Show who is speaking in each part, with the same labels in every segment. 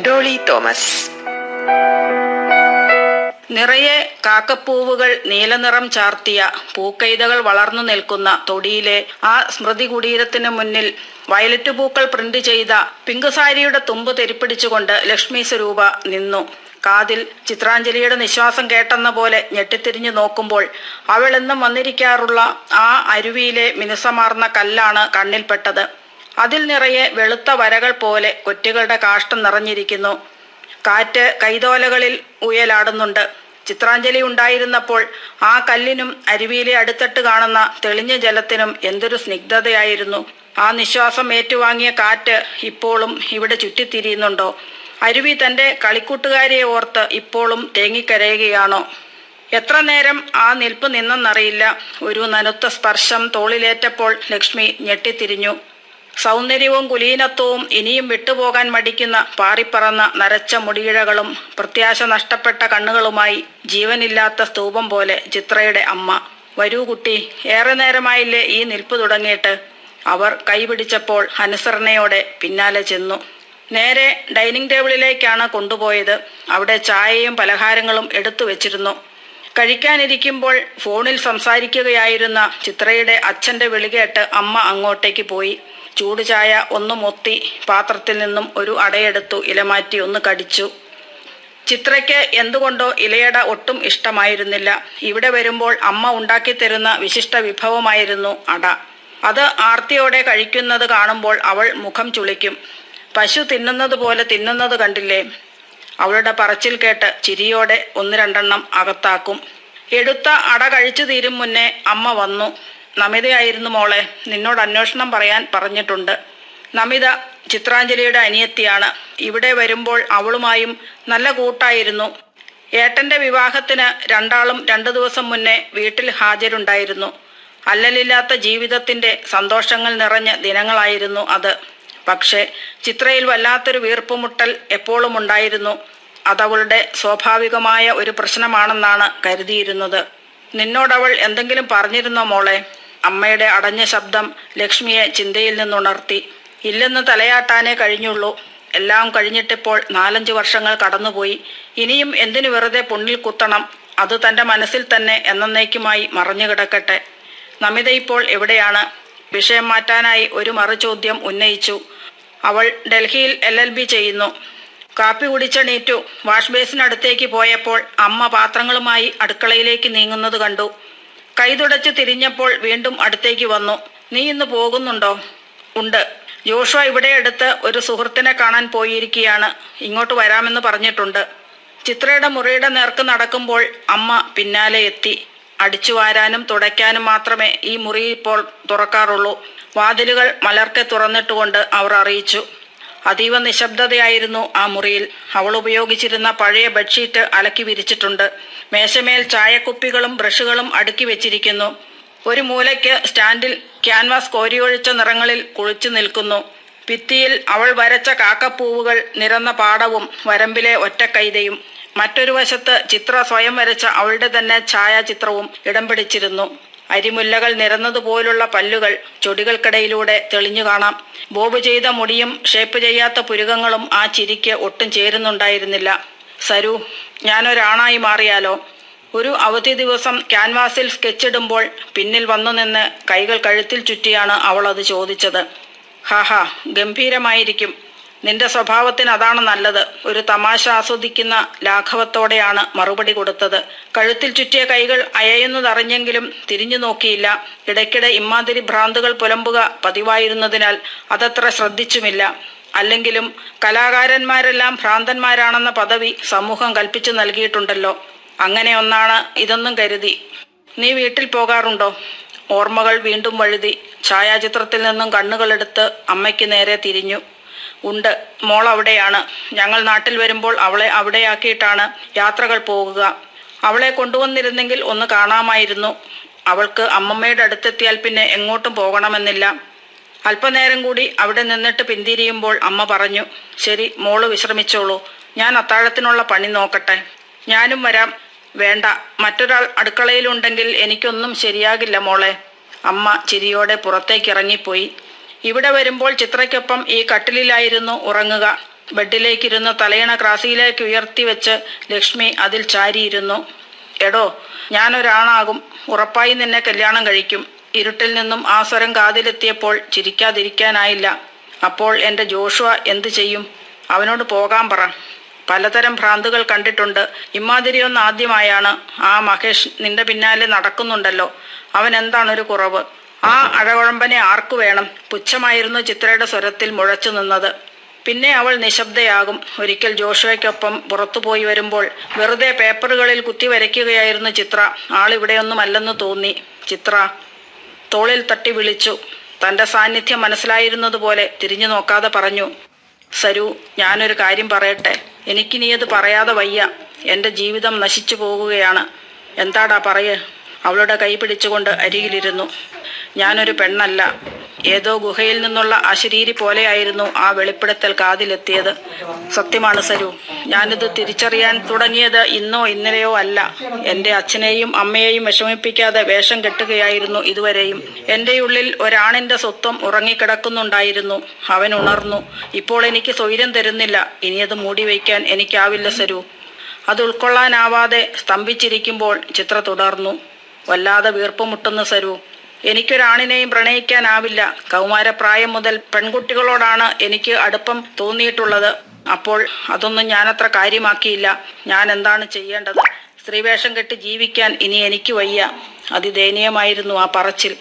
Speaker 1: Dolly Thomas.
Speaker 2: നിറയെ കാക്കപ്പൂവുകൾ നീലനിറം ചാർത്തിയ പൂക്കൈതകൾ വളർന്നു നിൽക്കുന്ന തൊടിയിലെ ആ സ്മൃതി കുടീരത്തിന് മുന്നിൽ വയലറ്റ് പൂക്കൾ പ്രിന്റ് ചെയ്ത പിങ്ക് സാരിയുടെ തുമ്പ് തെരിപ്പിടിച്ചുകൊണ്ട് ലക്ഷ്മി സ്വരൂപ നിന്നു. കാതിൽ ചിത്രാഞ്ജലിയുടെ നിശ്വാസം കേട്ടെന്ന പോലെ ഞെട്ടിത്തിരിഞ്ഞു നോക്കുമ്പോൾ അവൾ എന്നും വന്നിരിക്കാറുള്ള ആ അരുവിയിലെ മിനുസമാർന്ന കല്ലാണ് കണ്ണിൽപ്പെട്ടത്. അതിൽ നിറയെ വെളുത്ത വരകൾ പോലെ കൊറ്റുകളുടെ കാഷ്ടം നിറഞ്ഞിരിക്കുന്നു. കാറ്റ് കൈതോലകളിൽ ഉയലാടുന്നുണ്ട്. ചിത്രാഞ്ജലി ഉണ്ടായിരുന്നപ്പോൾ ആ കല്ലിനും അരുവിയിലെ അടുത്തട്ട് കാണുന്ന തെളിഞ്ഞ ജലത്തിനും എന്തൊരു സ്നിഗ്ധതയായിരുന്നു. ആ നിശ്വാസം ഏറ്റുവാങ്ങിയ കാറ്റ് ഇപ്പോഴും ഇവിടെ ചുറ്റിത്തിരിയുന്നുണ്ടോ? അരുവി തൻ്റെ കളിക്കൂട്ടുകാരിയെ ഓർത്ത് ഇപ്പോഴും തേങ്ങിക്കരയുകയാണോ? എത്ര നേരം ആ നിൽപ്പ് നിന്നെന്നറിയില്ല. ഒരു നനുത്ത സ്പർശം തോളിലേറ്റപ്പോൾ ലക്ഷ്മി ഞെട്ടിത്തിരിഞ്ഞു. സൗന്ദര്യവും കുലീനത്വവും ഇനിയും വിട്ടുപോകാൻ മടിക്കുന്ന പാറിപ്പറന്ന നരച്ച മുടിയിഴകളും പ്രത്യാശ നഷ്ടപ്പെട്ട കണ്ണുകളുമായി ജീവനില്ലാത്ത സ്തൂപം പോലെ ചിത്രയുടെ അമ്മ. വരൂ കുട്ടി, ഏറെ നേരമായില്ലേ ഈ നിൽപ്പ് തുടങ്ങിയിട്ട്? അവർ കൈപിടിച്ചപ്പോൾ അനുസരണയോടെ പിന്നാലെ ചെന്നു. നേരെ ഡൈനിങ് ടേബിളിലേക്കാണ് കൊണ്ടുപോയത്. അവിടെ ചായയും പലഹാരങ്ങളും എടുത്തു വെച്ചിരുന്നു. കഴിക്കാനിരിക്കുമ്പോൾ ഫോണിൽ സംസാരിക്കുകയായിരുന്ന ചിത്രയുടെ അച്ഛൻ്റെ വിളികേട്ട് അമ്മ അങ്ങോട്ടേക്ക് പോയി. ചൂട് ചായ ഒന്ന് മൊത്തി പാത്രത്തിൽ നിന്നും ഒരു അടയെടുത്തു ഇലമാറ്റി ഒന്ന് കടിച്ചു. ചിത്രയ്ക്ക് എന്തുകൊണ്ടോ ഇലയട ഒട്ടും ഇഷ്ടമായിരുന്നില്ല. ഇവിടെ വരുമ്പോൾ അമ്മ ഉണ്ടാക്കിത്തരുന്ന വിശിഷ്ട വിഭവമായിരുന്നു അട. അത് ആർത്തിയോടെ കഴിക്കുന്നത് കാണുമ്പോൾ അവൾ മുഖം ചുളിക്കും. പശു തിന്നുന്നത് പോലെ തിന്നുന്നത് കണ്ടില്ലേ? അവളുടെ പറച്ചിൽ കേട്ട് ചിരിയോടെ ഒന്ന് രണ്ടെണ്ണം അകത്താക്കും. എടുത്ത അട കഴിച്ചു തീരും മുന്നേ അമ്മ വന്നു. നമിതയായിരുന്നു മോളെ, നിന്നോട് അന്വേഷണം പറയാൻ പറഞ്ഞിട്ടുണ്ട്. നമിത ചിത്രാഞ്ജലിയുടെ അനിയത്തിയാണ്. ഇവിടെ വരുമ്പോൾ അവളുമായും നല്ല കൂട്ടായിരുന്നു. ഏട്ടൻ്റെ വിവാഹത്തിന് രണ്ടാളും 2 ദിവസം മുന്നേ വീട്ടിൽ ഹാജരുണ്ടായിരുന്നു. അല്ലലില്ലാത്ത ജീവിതത്തിൻ്റെ സന്തോഷങ്ങൾ നിറഞ്ഞ ദിനങ്ങളായിരുന്നു അത്. പക്ഷേ ചിത്രയിൽ വല്ലാത്തൊരു വീർപ്പുമുട്ടൽ എപ്പോഴും ഉണ്ടായിരുന്നു. അതവളുടെ സ്വാഭാവികമായ ഒരു പ്രശ്നമാണെന്നാണ് കരുതിയിരുന്നത്. നിന്നോടവൾ എന്തെങ്കിലും പറഞ്ഞിരുന്നോ മോളെ? അമ്മയുടെ അടഞ്ഞ ശബ്ദം ലക്ഷ്മിയെ ചിന്തയിൽ നിന്നുണർത്തി. ഇല്ലെന്ന് തലയാട്ടാനേ കഴിഞ്ഞുള്ളൂ. എല്ലാം കഴിഞ്ഞിട്ടിപ്പോൾ 4-5 വർഷങ്ങൾ കടന്നുപോയി. ഇനിയും എന്തിനു വെറുതെ പുണ്ണിൽ കുത്തണം? അത് തൻ്റെ മനസ്സിൽ തന്നെ എന്നേക്കുമായി മറഞ്ഞു കിടക്കട്ടെ. നമിത ഇപ്പോൾ എവിടെയാണ്? വിഷയം മാറ്റാനായി ഒരു മറുചോദ്യം ഉന്നയിച്ചു. അവൾ ഡൽഹിയിൽ LLB ചെയ്യുന്നു. കാപ്പി കുടിച്ചെണീറ്റു. വാഷ് ബേസിനടുത്തേക്ക് പോയപ്പോൾ അമ്മ പാത്രങ്ങളുമായി അടുക്കളയിലേക്ക് നീങ്ങുന്നത് കണ്ടു. കൈ തുടച്ച് തിരിഞ്ഞപ്പോൾ വീണ്ടും അടുത്തേക്ക് വന്നു. നീ ഇന്ന് പോകുന്നുണ്ടോ? ഉണ്ട്. ജോഷുവ ഇവിടെ അടുത്ത് ഒരു സുഹൃത്തിനെ കാണാൻ പോയിരിക്കുകയാണ്. ഇങ്ങോട്ട് വരാമെന്ന് പറഞ്ഞിട്ടുണ്ട്. ചിത്രയുടെ മുറിയുടെ നേർക്ക് നടക്കുമ്പോൾ അമ്മ പിന്നാലെ എത്തി. അടിച്ചു വാരാനും തുടയ്ക്കാനും മാത്രമേ ഈ മുറി ഇപ്പോൾ തുറക്കാറുള്ളൂ. വാതിലുകൾ മലർക്കെ തുറന്നിട്ടുകൊണ്ട് അവർ അറിയിച്ചു. അതീവ നിശബ്ദതയായിരുന്നു ആ മുറിയിൽ. അവൾ ഉപയോഗിച്ചിരുന്ന പഴയ ബെഡ്ഷീറ്റ് അലക്കി വിരിച്ചിട്ടുണ്ട്. മേശമേൽ ചായക്കുപ്പികളും ബ്രഷുകളും അടുക്കി വെച്ചിരിക്കുന്നു. ഒരു മൂലയ്ക്ക് സ്റ്റാൻഡിൽ ക്യാൻവാസ് കോരിയൊഴിച്ച നിറങ്ങളിൽ കുളിച്ചു നിൽക്കുന്നു. ഭിത്തിയിൽ അവൾ വരച്ച കാക്കപ്പൂവുകൾ നിരന്ന പാടവും വരമ്പിലെ ഒറ്റക്കൈതയും. മറ്റൊരു വശത്ത് ചിത്ര സ്വയം വരച്ച അവളുടെ തന്നെ ഛായാചിത്രവും ഇടം പിടിച്ചിരുന്നു. അരിമുല്ലകൾ നിരന്നതുപോലുള്ള പല്ലുകൾ ചൊടികൾക്കിടയിലൂടെ തെളിഞ്ഞു കാണാം. ബോബ് ചെയ്ത മുടിയും ഷേപ്പ് ചെയ്യാത്ത പുരുകങ്ങളും ആ ചിരിക്ക് ഒട്ടും ചേരുന്നുണ്ടായിരുന്നില്ല. സരു, ഞാനൊരാണായി മാറിയാലോ? ഒരു അവധി ദിവസം ക്യാൻവാസിൽ സ്കെച്ചിടുമ്പോൾ പിന്നിൽ വന്നു നിന്ന് കൈകൾ കഴുത്തിൽ ചുറ്റിയാണ് അവൾ അത് ചോദിച്ചത്. ഹാഹാ, ഗംഭീരമായിരിക്കും. നിന്റെ സ്വഭാവത്തിന് അതാണ് നല്ലത്. ഒരു തമാശ ആസ്വദിക്കുന്ന ലാഘവത്തോടെയാണ് മറുപടി കൊടുത്തത്. കഴുത്തിൽ ചുറ്റിയ കൈകൾ അയയുന്നതറിഞ്ഞെങ്കിലും തിരിഞ്ഞു നോക്കിയില്ല. ഇടയ്ക്കിടെ ഇമ്മാതിരി ഭ്രാന്തുകൾ പുലമ്പുക പതിവായിരുന്നതിനാൽ അതത്ര ശ്രദ്ധിച്ചുമില്ല. അല്ലെങ്കിലും കലാകാരന്മാരെല്ലാം ഭ്രാന്തന്മാരാണെന്ന പദവി സമൂഹം കൽപ്പിച്ചു നൽകിയിട്ടുണ്ടല്ലോ. അങ്ങനെ ഒന്നാണ് ഇതെന്നും കരുതി. നീ വീട്ടിൽ പോകാറുണ്ടോ? ഓർമ്മകൾ വീണ്ടും വഴുതി. ഛായാചിത്രത്തിൽ നിന്നും കണ്ണുകളെടുത്ത് അമ്മയ്ക്ക് നേരെ തിരിഞ്ഞു. ഉണ്ട്, മോൾ അവിടെയാണ്. ഞങ്ങൾ നാട്ടിൽ വരുമ്പോൾ അവളെ അവിടെയാക്കിയിട്ടാണ് യാത്രകൾ പോകുക. അവളെ കൊണ്ടുവന്നിരുന്നെങ്കിൽ ഒന്ന് കാണാമായിരുന്നു. അവൾക്ക് അമ്മമ്മയുടെ അടുത്തെത്തിയാൽ പിന്നെ എങ്ങോട്ടും പോകണമെന്നില്ല. അല്പനേരം കൂടി അവിടെ നിന്നിട്ട് പിന്തിരിയുമ്പോൾ അമ്മ പറഞ്ഞു, ശരി, മോള് വിശ്രമിച്ചോളൂ. ഞാൻ അത്താഴത്തിനുള്ള പണി നോക്കട്ടെ. ഞാനും വരാം. വേണ്ട, മറ്റൊരാൾ അടുക്കളയിലുണ്ടെങ്കിൽ എനിക്കൊന്നും ശരിയാകില്ല മോളെ. അമ്മ ചിരിയോടെ പുറത്തേക്കിറങ്ങിപ്പോയി. ഇവിടെ വരുമ്പോൾ ചിത്രയ്ക്കൊപ്പം ഈ കട്ടിലിലായിരുന്നു ഉറങ്ങുക. ബെഡിലേക്കിരുന്ന് തലയിണ ക്രാസിയിലേക്ക് ഉയർത്തി വെച്ച് ലക്ഷ്മി അതിൽ ചാരിയിരുന്നു. എടോ, ഞാനൊരാണാകും, ഉറപ്പായി നിന്നെ കല്യാണം കഴിക്കും. ഇരുട്ടിൽ നിന്നും ആ സ്വരം കാതിലെത്തിയപ്പോൾ ചിരിക്കാതിരിക്കാനായില്ല. അപ്പോൾ എൻ്റെ ജോഷുവ എന്തു ചെയ്യും? അവനോട് പോകാൻ പറ. പലതരം ഭ്രാന്തുകൾ കണ്ടിട്ടുണ്ട്. ഇമ്മാതിരിയൊന്നും ആദ്യമായാണ്. ആ മഹേഷ് നിന്റെ പിന്നാലെ നടക്കുന്നുണ്ടല്ലോ, അവൻ എന്താണൊരു കുറവ്? ആ അഴകുഴമ്പനെ ആർക്കു വേണം? പുച്ഛമായിരുന്നു ചിത്രയുടെ സ്വരത്തിൽ മുഴച്ചു നിന്നത്. പിന്നെ അവൾ നിശബ്ദയാകും. ഒരിക്കൽ ജോഷുവയ്ക്കൊപ്പം പുറത്തുപോയി വരുമ്പോൾ വെറുതെ പേപ്പറുകളിൽ കുത്തി വരയ്ക്കുകയായിരുന്നു ചിത്ര. ആളിവിടെയൊന്നുമല്ലെന്ന് തോന്നി. ചിത്ര തോളിൽ തട്ടി വിളിച്ചു. തൻ്റെ സാന്നിധ്യം മനസ്സിലായിരുന്നതുപോലെ തിരിഞ്ഞു നോക്കാതെ പറഞ്ഞു, സരു, ഞാനൊരു കാര്യം പറയട്ടെ. എനിക്ക് നീ അത് പറയാതെ വയ്യ. എൻ്റെ ജീവിതം നശിച്ചു പോകുകയാണ്. എന്താടാ പറയ്. അവളുടെ കൈ പിടിച്ചുകൊണ്ട് അരികിലിരുന്നു. ഞാനൊരു പെണ്ണല്ല. ഏതോ ഗുഹയിൽ നിന്നുള്ള അശരീരി പോലെയായിരുന്നു ആ വെളിപ്പെടുത്തൽ കാതിലെത്തിയത്. സത്യമാണ് സരു, ഞാനിത് തിരിച്ചറിയാൻ തുടങ്ങിയത് ഇന്നോ ഇന്നലെയോ അല്ല. എൻ്റെ അച്ഛനെയും അമ്മയെയും വിഷമിപ്പിക്കാതെ വേഷം കെട്ടുകയായിരുന്നു ഇതുവരെയും. എൻ്റെ ഉള്ളിൽ ഒരാണിൻ്റെ സ്വത്വം ഉറങ്ങിക്കിടക്കുന്നുണ്ടായിരുന്നു. അവൻ ഉണർന്നു. ഇപ്പോൾ എനിക്ക് സ്വൈര്യം തരുന്നില്ല. ഇനിയത് മൂടി വയ്ക്കാൻ എനിക്കാവില്ല സരു. അത് ഉൾക്കൊള്ളാനാവാതെ സ്തംഭിച്ചിരിക്കുമ്പോൾ ചിത്ര തുടർന്നു. വല്ലാതെ വീർപ്പുമുട്ടുന്നു സരു. എനിക്കൊരാണിനെയും പ്രണയിക്കാനാവില്ല. കൗമാരപ്രായം മുതൽ പെൺകുട്ടികളോടാണ് എനിക്ക് അടുപ്പം തോന്നിയിട്ടുള്ളത്. അപ്പോൾ അതൊന്നും ഞാനത്ര കാര്യമാക്കിയില്ല. ഞാൻ എന്താണ് ചെയ്യേണ്ടത്? സ്ത്രീവേഷം കെട്ടി ജീവിക്കാൻ ഇനി എനിക്ക് വയ്യ. അതിദയനീയമായിരുന്നു ആ പറച്ചിൽ.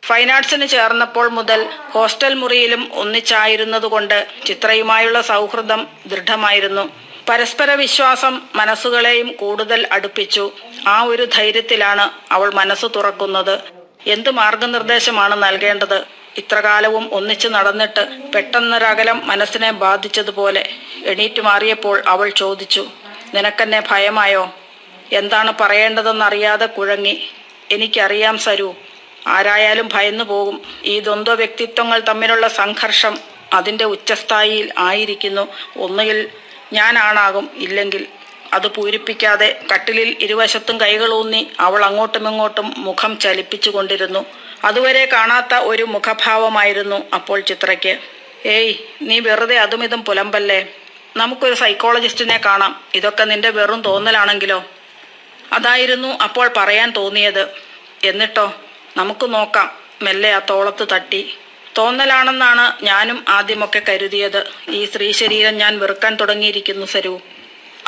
Speaker 2: ഫൈൻ ആർട്സിന് ചേർന്നപ്പോൾ മുതൽ ഹോസ്റ്റൽ മുറിയിലും ഒന്നിച്ചായിരുന്നതുകൊണ്ട് ചിത്രയുമായുള്ള സൗഹൃദം ദൃഢമായിരുന്നു. പരസ്പര വിശ്വാസം മനസ്സുകളെയും കൂടുതൽ അടുപ്പിച്ചു. ആ ഒരു ധൈര്യത്തിലാണ് അവൾ മനസ്സ് തുറക്കുന്നത്. എന്ത് മാർഗനിർദ്ദേശമാണ് നൽകേണ്ടത്? ഇത്രകാലവും ഒന്നിച്ചു നടന്നിട്ട് പെട്ടെന്നൊരകലം മനസ്സിനെ ബാധിച്ചതുപോലെ. എണീറ്റ് മാറിയപ്പോൾ അവൾ ചോദിച്ചു, നിനക്കെന്നെ ഭയമായോ? എന്താണ് പറയേണ്ടതെന്നറിയാതെ കുഴങ്ങി. എനിക്കറിയാം സരു, ആരായാലും ഭയന്നു പോകും. ഈ ദ്വന്ദ്വ വ്യക്തിത്വങ്ങൾ തമ്മിലുള്ള സംഘർഷം അതിൻ്റെ ഉച്ചസ്ഥായിയിൽ ആയിരിക്കുന്നു. ഒന്നുകിൽ ഞാനാണാകും, ഇല്ലെങ്കിൽ. അത് പൂരിപ്പിക്കാതെ കട്ടിലിൽ ഇരുവശത്തും കൈകളൂന്നി അവൾ അങ്ങോട്ടുമിങ്ങോട്ടും മുഖം ചലിപ്പിച്ചു കൊണ്ടിരുന്നു. അതുവരെ കാണാത്ത ഒരു മുഖഭാവമായിരുന്നു അപ്പോൾ ചിത്രയ്ക്ക്. ഏയ്, നീ വെറുതെ അതുമിതും പുലമ്പല്ലേ. നമുക്കൊരു സൈക്കോളജിസ്റ്റിനെ കാണാം. ഇതൊക്കെ നിന്റെ വെറും തോന്നലാണെങ്കിലോ? അതായിരുന്നു അപ്പോൾ പറയാൻ തോന്നിയത്. എന്നിട്ടോ? നമുക്ക് നോക്കാം. മെല്ലെ ആ തോളത്ത് തട്ടി. തോന്നലാണെന്നാണ് ഞാനും ആദ്യമൊക്കെ കരുതിയത്. ഈ സ്ത്രീ ശരീരം ഞാൻ വെറുക്കാൻ തുടങ്ങിയിരിക്കുന്നു സരു.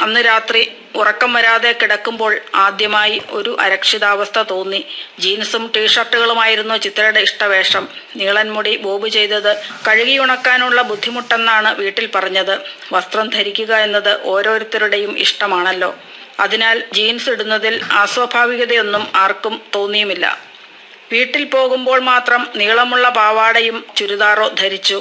Speaker 2: അന്ന് രാത്രി ഉറക്കം വരാതെ കിടക്കുമ്പോൾ ആദ്യമായി ഒരു അരക്ഷിതാവസ്ഥ തോന്നി. ജീൻസും ടീഷർട്ടുകളുമായിരുന്നു ചിത്രയുടെ ഇഷ്ടവേഷം. നീളൻ മുടി ബോബ് ചെയ്തത് കഴുകിയുണക്കാനുള്ള ബുദ്ധിമുട്ടെന്നാണ് വീട്ടിൽ പറഞ്ഞത്. വസ്ത്രം ധരിക്കുക എന്നത് ഓരോരുത്തരുടെയും ഇഷ്ടമാണല്ലോ. അതിനാൽ ജീൻസ് ഇടുന്നതിൽ അസ്വാഭാവികതയൊന്നും ആർക്കും തോന്നിയുമില്ല. വീട്ടിൽ പോകുമ്പോൾ മാത്രം നീളമുള്ള പാവാടയും ചുരിദാറോ ധരിച്ചു.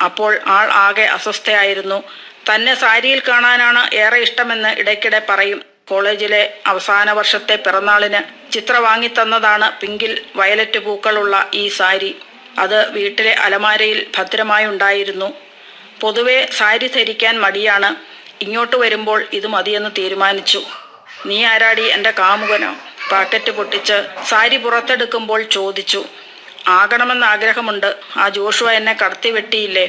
Speaker 2: അപ്പോൾ ആൾ ആകെ അസ്വസ്ഥയായിരുന്നു. തന്നെ സാരിയിൽ കാണാനാണ് ഏറെ ഇഷ്ടമെന്ന് ഇടയ്ക്കിടെ പറയും. കോളേജിലെ അവസാന വർഷത്തെ പിറന്നാളിന് ചിത്ര വാങ്ങിത്തന്നതാണ് പിങ്കിൽ വയലറ്റ് പൂക്കളുള്ള ഈ സാരി. അത് വീട്ടിലെ അലമാരയിൽ ഭദ്രമായുണ്ടായിരുന്നു. പൊതുവെ സാരി ധരിക്കാൻ മടിയാണ്. ഇങ്ങോട്ട് വരുമ്പോൾ ഇത് മതിയെന്ന് തീരുമാനിച്ചു. നീ ആരാടി, എൻ്റെ കാമുകനോ? പാക്കറ്റ് പൊട്ടിച്ച് സാരി പുറത്തെടുക്കുമ്പോൾ ചോദിച്ചു. ആകണമെന്ന് ആഗ്രഹമുണ്ട്. ആ ജോഷുവ എന്നെ കടത്തി വെട്ടിയില്ലേ?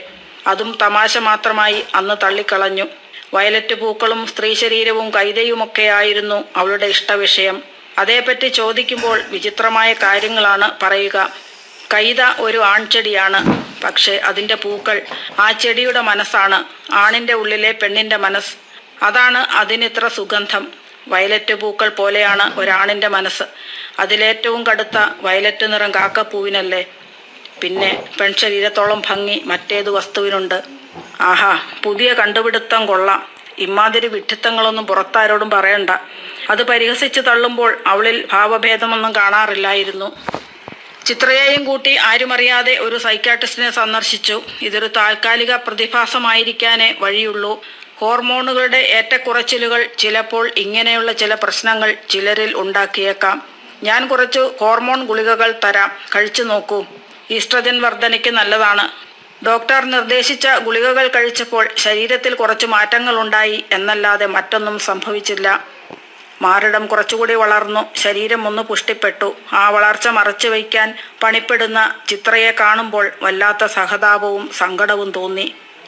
Speaker 2: അതും തമാശ മാത്രമായി അന്ന് തള്ളിക്കളഞ്ഞു. വയലറ്റ് പൂക്കളും സ്ത്രീ ശരീരവും കൈതയുമൊക്കെയായിരുന്നു അവളുടെ ഇഷ്ടവിഷയം. അതേപ്പറ്റി ചോദിക്കുമ്പോൾ വിചിത്രമായ കാര്യങ്ങളാണ് പറയുക. കൈത ഒരു ആൺചെടിയാണ്. പക്ഷേ അതിൻ്റെ പൂക്കൾ ആ ചെടിയുടെ മനസ്സാണ്. ആണിൻ്റെ ഉള്ളിലെ പെണ്ണിൻ്റെ മനസ്സ്. അതാണ് അതിനിത്ര സുഗന്ധം. വയലറ്റ് പൂക്കൾ പോലെയാണ് ഒരാണിൻ്റെ മനസ്സ്. അതിലേറ്റവും കടുത്ത വയലറ്റ് നിറം കാക്കപ്പൂവിനല്ലേ? പിന്നെ പെൺശരീരത്തോളം ഭംഗി മറ്റേതു വസ്തുവിനുണ്ട്? ആഹാ, പുതിയ കണ്ടുപിടുത്തം കൊള്ളാം. ഇമാതിരി വിഡ്ഢിത്തങ്ങളൊന്നും പുറത്താരോടും പറയണ്ട. അത് പരിഹസിച്ച് തള്ളുമ്പോൾ അവളിൽ ഭാവഭേദമൊന്നും കാണാറില്ലായിരുന്നു. ചിത്രയെയും കൂട്ടി ആരുമറിയാതെ ഒരു സൈക്യാട്രിസ്റ്റിനെ സന്ദർശിച്ചു. ഇതൊരു താൽക്കാലിക പ്രതിഭാസമായിരിക്കാനേ വഴിയുള്ളൂ. ഹോർമോണുകളുടെ ഏറ്റക്കുറച്ചിലുകൾ ചിലപ്പോൾ ഇങ്ങനെയുള്ള ചില പ്രശ്നങ്ങൾ ചിലരിൽ ഉണ്ടാക്കിയേക്കാം. ഞാൻ കുറച്ച് ഹോർമോൺ ഗുളികകൾ തരാം, കഴിച്ചു നോക്കൂ. ഈസ്ട്രജൻ വർധനയ്ക്ക് നല്ലതാണ്. ഡോക്ടർ നിർദ്ദേശിച്ച ഗുളികകൾ കഴിച്ചപ്പോൾ ശരീരത്തിൽ കുറച്ച് മാറ്റങ്ങളുണ്ടായി എന്നല്ലാതെ മറ്റൊന്നും സംഭവിച്ചില്ല. മാറിടം കുറച്ചുകൂടി വളർന്നു. ശരീരം ഒന്ന് പുഷ്ടിപ്പെട്ടു. ആ വളർച്ച മറച്ചു വയ്ക്കാൻ പണിപ്പെടുന്ന ചിത്രയെ കാണുമ്പോൾ വല്ലാത്ത സഹതാപവും സങ്കടവും തോന്നി.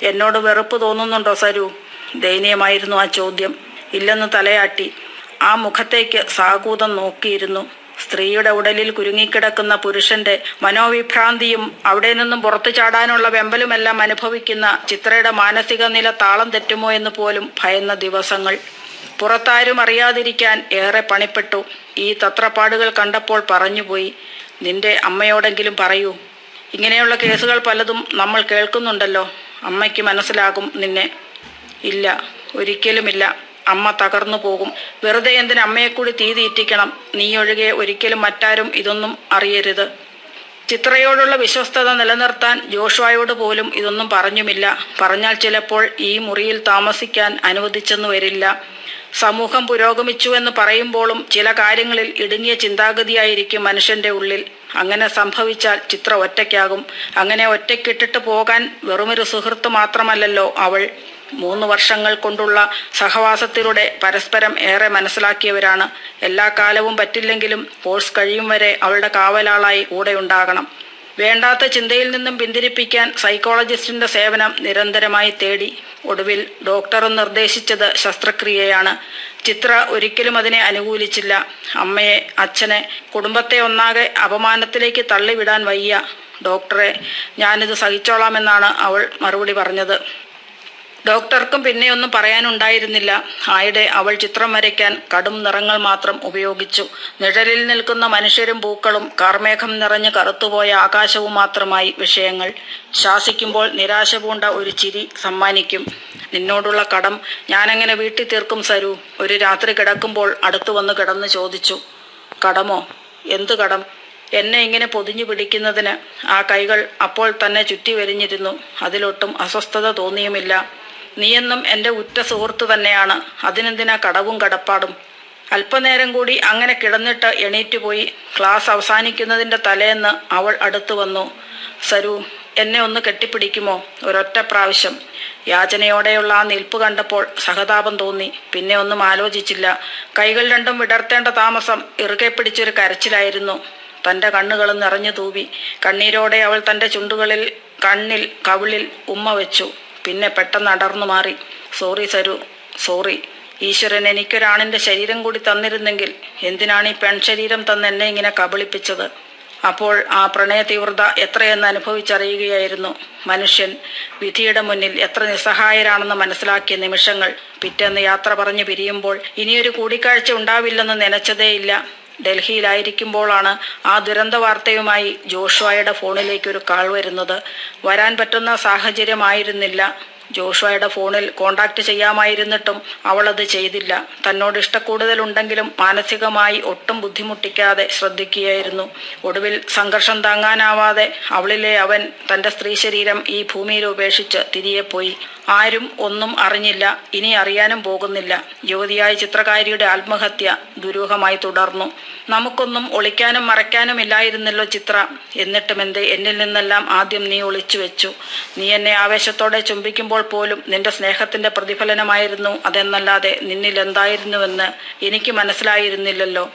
Speaker 2: എന്നോട് വെറുപ്പ് തോന്നുന്നുണ്ടോ സരു? ദയനീയമായിരുന്നു ആ ചോദ്യം. ഇല്ലെന്ന് തലയാട്ടി. ആ മുഖത്തേക്ക് സാകൂതം നോക്കിയിരുന്നു. സ്ത്രീയുടെ ഉടലിൽ കുരുങ്ങിക്കിടക്കുന്ന പുരുഷന്റെ മനോവിഭ്രാന്തിയും അവിടെ നിന്നും പുറത്തു ചാടാനുള്ള വെമ്പലുമെല്ലാം അനുഭവിക്കുന്ന ചിത്രയുടെ മാനസിക നില താളം തെറ്റുമോ എന്ന് പോലും ഭയന്ന ദിവസങ്ങൾ. പുറത്താരും അറിയാതിരിക്കാൻ ഏറെ പണിപ്പെട്ടു. ഈ തത്രപ്പാടുകൾ കണ്ടപ്പോൾ പറഞ്ഞുപോയി, നിന്റെ അമ്മയോടെങ്കിലും പറയൂ. ഇങ്ങനെയുള്ള കേസുകൾ പലതും നമ്മൾ കേൾക്കുന്നുണ്ടല്ലോ. അമ്മയ്ക്ക് മനസ്സിലാകും നിന്നെ. ഇല്ല, ഒരിക്കലുമില്ല. അമ്മ തകർന്നു പോകും. വെറുതെ എന്തിന് അമ്മയെക്കൂടി തീ തീറ്റിക്കണം? നീ ഒഴികെ ഒരിക്കലും മറ്റാരും ഇതൊന്നും അറിയരുത്. ചിത്രയോടുള്ള വിശ്വസ്തത നിലനിർത്താൻ ജോഷുവയോട് പോലും ഇതൊന്നും പറഞ്ഞുമില്ല. പറഞ്ഞാൽ ചിലപ്പോൾ ഈ മുറിയിൽ താമസിക്കാൻ അനുവദിച്ചെന്നു വരില്ല. സമൂഹം പുരോഗമിച്ചു എന്ന് പറയുമ്പോഴും ചില കാര്യങ്ങളിൽ ഇടുങ്ങിയ ചിന്താഗതിയായിരിക്കും മനുഷ്യന്റെ ഉള്ളിൽ. അങ്ങനെ സംഭവിച്ചാൽ ചിത്ര ഒറ്റയ്ക്കാകും. അങ്ങനെ ഒറ്റയ്ക്കിട്ടിട്ട് പോകാൻ വെറുമൊരു സുഹൃത്ത് മാത്രമല്ലല്ലോ അവൾ. 3 വർഷങ്ങൾ കൊണ്ടുള്ള സഹവാസത്തിലൂടെ പരസ്പരം ഏറെ മനസ്സിലാക്കിയവരാണ്. എല്ലാ കാലവും പറ്റില്ലെങ്കിലും കോഴ്സ് കഴിയും വരെ അവളുടെ കാവലാളായി കൂടെയുണ്ടാകണം. വേണ്ടാത്ത ചിന്തയിൽ നിന്നും പിന്തിരിപ്പിക്കാൻ സൈക്കോളജിസ്റ്റിന്റെ സേവനം നിരന്തരമായി തേടി. ഒടുവിൽ ഡോക്ടർ നിർദ്ദേശിച്ചത് ശസ്ത്രക്രിയയാണ്. ചിത്ര ഒരിക്കലും അതിനെ അനുകൂലിച്ചില്ല. അമ്മയെ, അച്ഛനെ, കുടുംബത്തെ ഒന്നാകെ അപമാനത്തിലേക്ക് തള്ളിവിടാൻ വയ്യ. ഡോക്ടറെ, ഞാനിത് സഹിച്ചോളാമെന്നാണ് അവൾ മറുപടി പറഞ്ഞത്. ഡോക്ടർക്കും പിന്നെയൊന്നും പറയാനുണ്ടായിരുന്നില്ല. ആയിടെ അവൾ ചിത്രം വരയ്ക്കാൻ കടും നിറങ്ങൾ മാത്രം ഉപയോഗിച്ചു. നിഴലിൽ നിൽക്കുന്ന മനുഷ്യരും പൂക്കളും കാർമേഘം നിറഞ്ഞ് കറുത്തുപോയ ആകാശവും മാത്രമായി വിഷയങ്ങൾ. ശാസിക്കുമ്പോൾ നിരാശ പൂണ്ട ഒരു ചിരി സമ്മാനിക്കും. നിന്നോടുള്ള കടം ഞാനെങ്ങനെ വീട്ടി തീർക്കും സരു? ഒരു രാത്രി കിടക്കുമ്പോൾ അടുത്തു വന്ന് കിടന്ന് ചോദിച്ചു. കടമോ? എന്തു കടം? എന്നെ ഇങ്ങനെ പൊതിഞ്ഞു പിടിക്കുന്നതിന്. ആ കൈകൾ അപ്പോൾ തന്നെ ചുറ്റി വരിഞ്ഞിരുന്നു. അതിലൊട്ടും അസ്വസ്ഥത തോന്നിയുമില്ല. നീയെന്നും എൻ്റെ ഉറ്റ സുഹൃത്ത് തന്നെയാണ്. അതിനെന്തിനാ കടവും കടപ്പാടും? അല്പനേരം കൂടി അങ്ങനെ കിടന്നിട്ട് എണീറ്റുപോയി. ക്ലാസ് അവസാനിക്കുന്നതിൻ്റെ തലേന്ന് അവൾ അടുത്തു വന്നു. സരു, എന്നെ ഒന്ന് കെട്ടിപ്പിടിക്കുമോ? ഒരൊറ്റ പ്രാവശ്യം. യാചനയോടെയുള്ള ആ നിൽപ്പ് കണ്ടപ്പോൾ സഹതാപം തോന്നി. പിന്നെ ഒന്നും ആലോചിച്ചില്ല. കൈകൾ രണ്ടും വിടർത്തേണ്ട താമസം ഇറുകെ പിടിച്ചൊരു കരച്ചിലായിരുന്നു. തൻ്റെ കണ്ണുകൾ നിറഞ്ഞു തൂവി. കണ്ണീരോടെ അവൾ തൻ്റെ ചുണ്ടുകളിൽ, കണ്ണിൽ, കവിളിൽ ഉമ്മ വെച്ചു. പിന്നെ പെട്ടെന്ന് അടർന്നു മാറി. സോറി സരു, സോറി. ഈശ്വരൻ എനിക്കൊരാണിൻ്റെ ശരീരം കൂടി തന്നിരുന്നെങ്കിൽ എന്തിനാണ് ഈ പെൺശരീരം തന്ന് എന്നെ ഇങ്ങനെ കബളിപ്പിച്ചത്? അപ്പോൾ ആ പ്രണയ തീവ്രത എത്രയെന്ന് അനുഭവിച്ചറിയുകയായിരുന്നു. മനുഷ്യൻ വിധിയുടെ മുന്നിൽ എത്ര നിസ്സഹായരാണെന്ന് മനസ്സിലാക്കിയ നിമിഷങ്ങൾ. പിറ്റേന്ന് യാത്ര പറഞ്ഞ് പിരിയുമ്പോൾ ഇനിയൊരു കൂടിക്കാഴ്ച ഉണ്ടാവില്ലെന്ന് നനച്ചതേയില്ല. ഡൽഹിയിലായിരിക്കുമ്പോഴാണ് ആ ദുരന്ത വാർത്തയുമായി ജോഷുവയുടെ ഫോണിലേക്കൊരു കാൾ വരുന്നത്. വരാൻ പറ്റുന്ന സാഹചര്യമായിരുന്നില്ല. ജോഷുവയുടെ ഫോണിൽ കോണ്ടാക്ട് ചെയ്യാമായിരുന്നിട്ടും അവളത് ചെയ്തില്ല. തന്നോട് ഇഷ്ടക്കൂടുതലുണ്ടെങ്കിലും മാനസികമായി ഒട്ടും ബുദ്ധിമുട്ടിക്കാതെ ശ്രദ്ധിക്കുകയായിരുന്നു. ഒടുവിൽ സംഘർഷം താങ്ങാനാവാതെ അവളിലെ അവൻ തൻ്റെ സ്ത്രീ ശരീരം ഈ ഭൂമിയിൽ ഉപേക്ഷിച്ച് തിരികെ പോയി. ആരും ഒന്നും അറിഞ്ഞില്ല, ഇനി അറിയാനും പോകുന്നില്ല. യുവതിയായ ചിത്രകാരിയുടെ ആത്മഹത്യ ദുരൂഹമായി തുടർന്നു. നമുക്കൊന്നും ഒളിക്കാനും മറയ്ക്കാനുമില്ലായിരുന്നല്ലോ ചിത്ര. എന്നിട്ടുമെന്തേ എന്നിൽ നിന്നെല്ലാം ആദ്യം നീ ഒളിച്ചു വെച്ചു? നീ എന്നെ ആവേശത്തോടെ ചുംബിക്കുമ്പോൾ പോലും നിന്റെ സ്നേഹത്തിന്റെ പ്രതിഫലനമായിരുന്നു അതെന്നല്ലാതെ നിന്നിൽ എന്തായിരുന്നുവെന്ന് എനിക്ക് മനസ്സിലായിരുന്നില്ലല്ലോ.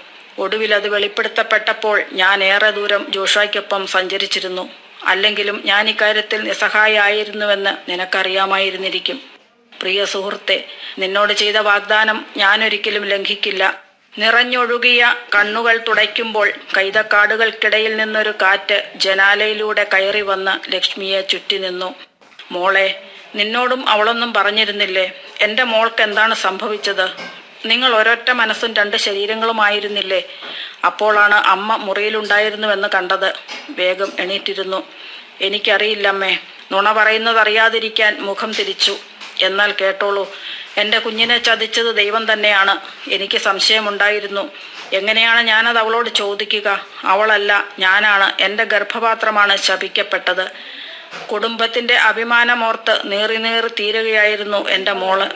Speaker 2: ഒടുവിൽ അത് വെളിപ്പെടുത്തപ്പെട്ടപ്പോൾ ഞാൻ ഏറെ ദൂരം ജോഷുവയ്ക്കൊപ്പം സഞ്ചരിച്ചിരുന്നു. അല്ലെങ്കിലും ഞാൻ ഇക്കാര്യത്തിൽ നിസ്സഹായായിരുന്നുവെന്ന് നിനക്കറിയാമായിരുന്നിരിക്കും. പ്രിയ സുഹൃത്തെ, നിന്നോട് ചെയ്ത വാഗ്ദാനം ഞാനൊരിക്കലും ലംഘിക്കില്ല. നിറഞ്ഞൊഴുകിയ കണ്ണുകൾ തുടയ്ക്കുമ്പോൾ കൈതക്കാടുകൾക്കിടയിൽ നിന്നൊരു കാറ്റ് ജനാലയിലൂടെ കയറി വന്ന് ലക്ഷ്മിയെ ചുറ്റി നിന്നു. മോളെ, നിന്നോടും അവളൊന്നും പറഞ്ഞിരുന്നില്ലേ? എൻ്റെ മോൾക്ക് എന്താണ് സംഭവിച്ചത്? നിങ്ങൾ ഒരൊറ്റ മനസ്സും 2 ശരീരങ്ങളുമായിരുന്നില്ലേ? അപ്പോഴാണ് അമ്മ മുറിയിലുണ്ടായിരുന്നുവെന്ന് കണ്ടത്. വേഗം എണീറ്റിരുന്നു. എനിക്കറിയില്ലമ്മേ. നുണ പറയുന്നതറിയാതിരിക്കാൻ മുഖം തിരിച്ചു. എന്നാൽ കേട്ടോളൂ, എൻ്റെ കുഞ്ഞിനെ ചതിച്ചത് ദൈവം തന്നെയാണ്. എനിക്ക് സംശയമുണ്ടായിരുന്നു. എങ്ങനെയാണ് ഞാനത് അവളോട് ചോദിക്കുക? അവളല്ല, ഞാനാണ്. എൻ്റെ ഗർഭപാത്രമാണ് ശപിക്കപ്പെട്ടത്. കുടുംബത്തിൻ്റെ അഭിമാനമോർത്ത് നീറി തീരുകയായിരുന്നു എൻ്റെ മോള്.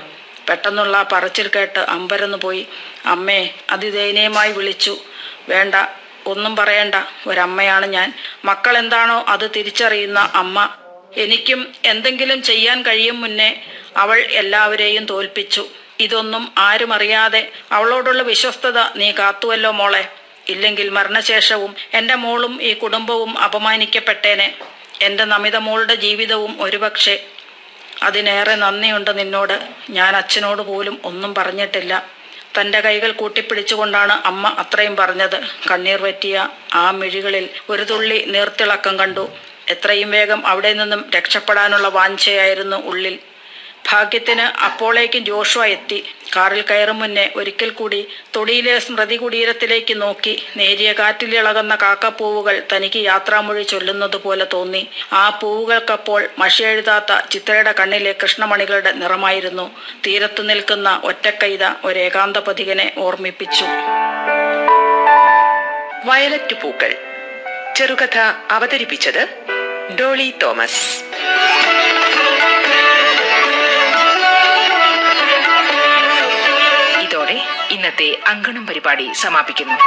Speaker 2: പെട്ടെന്നുള്ള പറച്ചിൽ കേട്ട് അമ്പരന്നു പോയി. അമ്മേ, അതിദയനീയമായി വിളിച്ചു. വേണ്ട, ഒന്നും പറയണ്ട. ഒരമ്മയാണ് ഞാൻ. മക്കൾ എന്താണോ അത് തിരിച്ചറിയുന്ന അമ്മ. എനിക്കും എന്തെങ്കിലും ചെയ്യാൻ കഴിയും മുന്നേ അവൾ എല്ലാവരെയും തോൽപ്പിച്ചു. ഇതൊന്നും ആരും അറിയാതെ അവളോടുള്ള വിശ്വസ്തത നീ കാത്തുവല്ലോ മോളെ. ഇല്ലെങ്കിൽ മരണശേഷവും എൻ്റെ മോളും ഈ കുടുംബവും അപമാനിക്കപ്പെട്ടേനെ. എൻ്റെ നമിത മോളുടെ ജീവിതവും ഒരുപക്ഷെ. അതിനേറെ നന്ദിയുണ്ട് നിന്നോട്. ഞാൻ അച്ഛനോട് പോലും ഒന്നും പറഞ്ഞിട്ടില്ല. തൻ്റെ കൈകൾ കൂട്ടിപ്പിടിച്ചുകൊണ്ടാണ് അമ്മ അത്രയും പറഞ്ഞത്. കണ്ണീർ വറ്റിയ ആ മിഴികളിൽ ഒരു തുള്ളി നീർത്തിളക്കം കണ്ടു. എത്രയും വേഗം അവിടെ നിന്നും രക്ഷപ്പെടാനുള്ള വാഞ്ചയായിരുന്നു ഉള്ളിൽ. ഭാഗ്യത്തിന് അപ്പോളേക്കും ജോഷുവ എത്തി. കാറിൽ കയറും മുന്നേ ഒരിക്കൽ കൂടി തൊടിയിലെ സ്മൃതി കുടീരത്തിലേക്ക് നോക്കി. നേരിയ കാറ്റിലിളകുന്ന കാക്കപ്പൂവുകൾ തനിക്ക് യാത്രാമൊഴി ചൊല്ലുന്നത് പോലെ തോന്നി. ആ പൂവുകൾക്കപ്പോൾ മഷിയെഴുതാത്ത ചിത്രയുടെ കണ്ണിലെ കൃഷ്ണമണികളുടെ നിറമായിരുന്നു. തീരത്തു നിൽക്കുന്ന ഒറ്റക്കൈത ഒരേകാന്ത പഥികനെ ഓർമ്മിപ്പിച്ചു.
Speaker 1: വയലറ്റ് പൂക്കൾ ചെറുകഥ അവതരിപ്പിച്ചത് ഡോളി തോമസ്. ഇതോടെ ഇന്നത്തെ അങ്കണം പരിപാടി സമാപിക്കുന്നു.